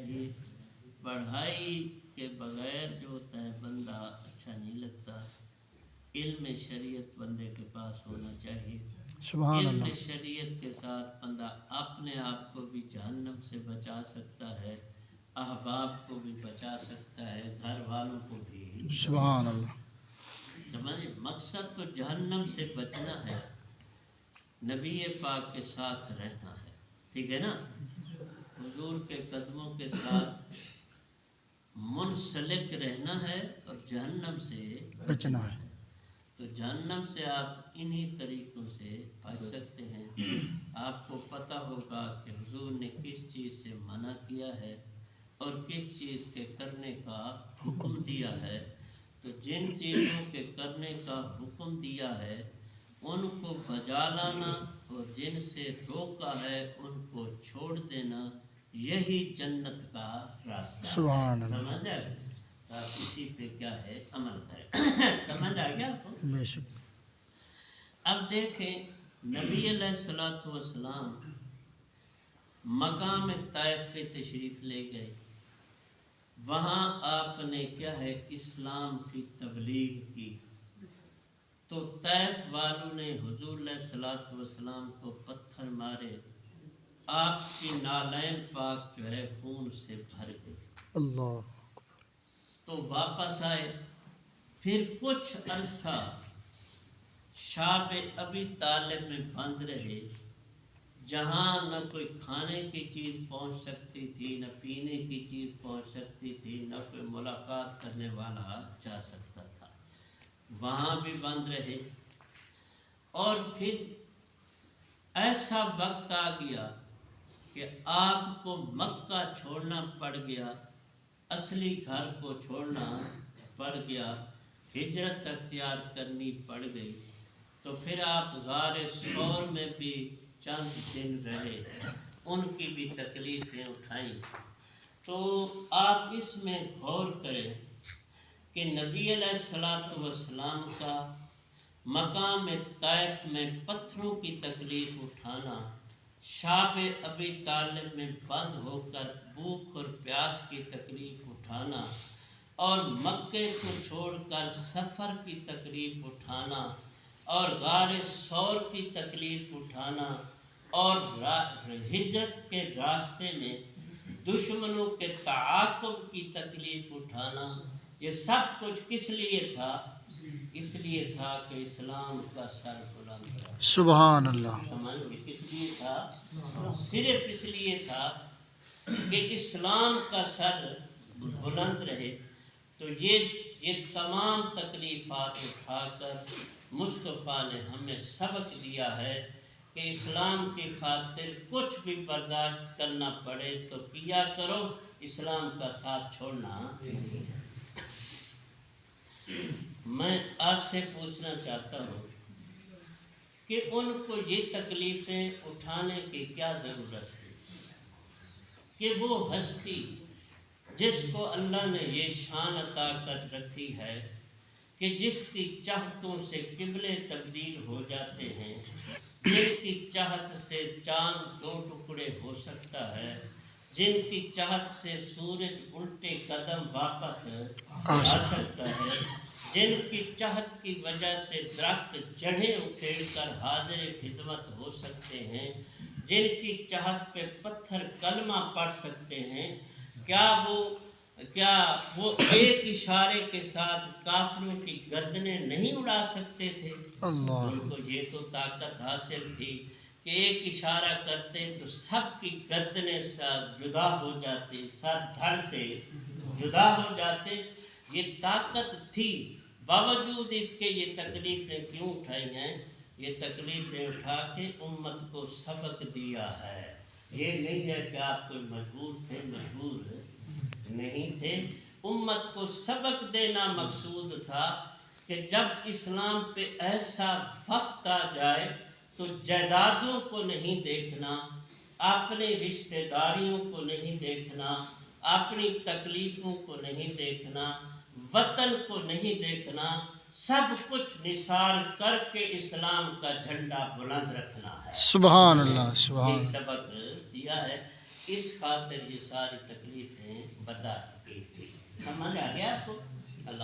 چاہیے. پڑھائی کے بغیر جو ہوتا ہے بندہ اچھا نہیں لگتا. علم شریعت بندے کے پاس ہونا چاہیے. علم شریعت کے ساتھ بندہ اپنے آپ کو بھی جہنم سے بچا سکتا ہے, احباب کو بھی بچا سکتا ہے, گھر والوں کو بھی. سبحان اللہ. سمجھے, مقصد تو جہنم سے بچنا ہے, نبی پاک کے ساتھ رہنا ہے. ٹھیک ہے نا, حضور کے قدموں کے ساتھ منسلک رہنا ہے اور جہنم سے بچنا ہے. تو جہنم سے آپ انہی طریقوں سے بچ سکتے ہیں. آپ کو پتہ ہوگا کہ حضور نے کس چیز سے منع کیا ہے اور کس چیز کے کرنے کا حکم دیا ہے. تو جن چیزوں کے کرنے کا حکم دیا ہے ان کو بجا لانا اور جن سے روکا ہے ان کو چھوڑ دینا, یہی جنت کا راستہ. سبحان اللہ. سمجھ آ گیا؟ آپ اسی پہ کیا ہے عمل کریں. سمجھ آ گیا آپ کو؟ بے شک. اب دیکھیں, نبی علیہ الصلوۃ والسلام مقام طائف پہ تشریف لے گئے. وہاں آپ نے کیا ہے اسلام کی تبلیغ کی. تو طائف والوں نے حضور علیہ الصلوۃ والسلام کو پتھر مارے, آپ کی نالین پاک جو ہے خون سے بھر گئی. اللہ. تو واپس آئے. پھر کچھ عرصہ شاب ابی طالب میں بند رہے, جہاں نہ کوئی کھانے کی چیز پہنچ سکتی تھی, نہ پینے کی چیز پہنچ سکتی تھی, نہ کوئی ملاقات کرنے والا جا سکتا تھا. وہاں بھی بند رہے. اور پھر ایسا وقت آ گیا کہ آپ کو مکہ چھوڑنا پڑ گیا, اصلی گھر کو چھوڑنا پڑ گیا, ہجرت اختیار کرنی پڑ گئی. تو پھر آپ غار ثور میں بھی چند دن رہے, ان کی بھی تکلیفیں اٹھائیں. تو آپ اس میں غور کریں کہ نبی علیہ الصلوۃ والسلام کا مقام طائف میں پتھروں کی تکلیف اٹھانا, شاب ابی طالب میں بند ہو کر بھوک اور پیاس کی تکلیف اٹھانا, اور مکے کو چھوڑ کر سفر کی تکلیف اٹھانا, اور غار ثور کی تکلیف اٹھانا, اور ہجرت کے راستے میں دشمنوں کے تعاقب کی تکلیف اٹھانا, یہ سب کچھ کس لیے تھا؟ اس لیے تھا کہ اسلام کا سر بلند رہے. سبحان اللہ. سمجھ گئے کس لیے تھا؟ صرف اس لیے تھا کہ اسلام کا سر بلند رہے. تو یہ تمام تکلیفات اٹھا کر مصطفیٰ نے ہمیں سبق دیا ہے کہ اسلام کی خاطر کچھ بھی برداشت کرنا پڑے تو کیا کرو, اسلام کا ساتھ چھوڑنا نہیں. میں آپ سے پوچھنا چاہتا ہوں کہ ان کو یہ تکلیفیں اٹھانے کی کیا ضرورت ہے کہ وہ ہستی جس کو اللہ نے یہ شان عطا کر رکھی ہے کہ جس کی چاہتوں سے قبلے تبدیل ہو جاتے ہیں, جن کی چاہت سے چاند دو ٹکڑے ہو سکتا ہے, جن کی چاہت سے سورج الٹے قدم واپس آ سکتا ہے, جن کی چاہت کی وجہ سے درخت جڑیں اکھیڑ کر حاضر خدمت ہو سکتے ہیں, جن کی چاہت پہ پتھر کلمہ پڑھ سکتے ہیں, کیا وہ ایک اشارے کے ساتھ کافروں کی گردنیں نہیں اڑا سکتے تھے؟ ان کو یہ تو طاقت حاصل تھی کہ ایک اشارہ کرتے تو سب کی گردنیں جدا ہو جاتی, سر دھڑ سے جدا ہو جاتے. یہ طاقت تھی, باوجود اس کے یہ تکلیفیں کیوں اٹھائی ہیں؟ یہ تکلیفیں اٹھا کے امت کو سبق دیا ہے. یہ نہیں ہے کہ آپ کوئی مجبور تھے, مجبور نہیں تھے. امت کو سبق دینا مقصود تھا کہ جب اسلام پہ ایسا وقت آ جائے تو جائیدادوں کو نہیں دیکھنا, اپنے رشتہ داریوں کو نہیں دیکھنا, اپنی تکلیفوں کو نہیں دیکھنا, وطن کو نہیں دیکھنا, سب کچھ نثار کر کے اسلام کا جھنڈا بلند رکھنا ہے. سبحان اللہ. یہ سبق دیا ہے. اس خاطر یہ ساری تکلیفیں برداشت کی تھی. سمجھ آ گیا آپ کو؟ اللہ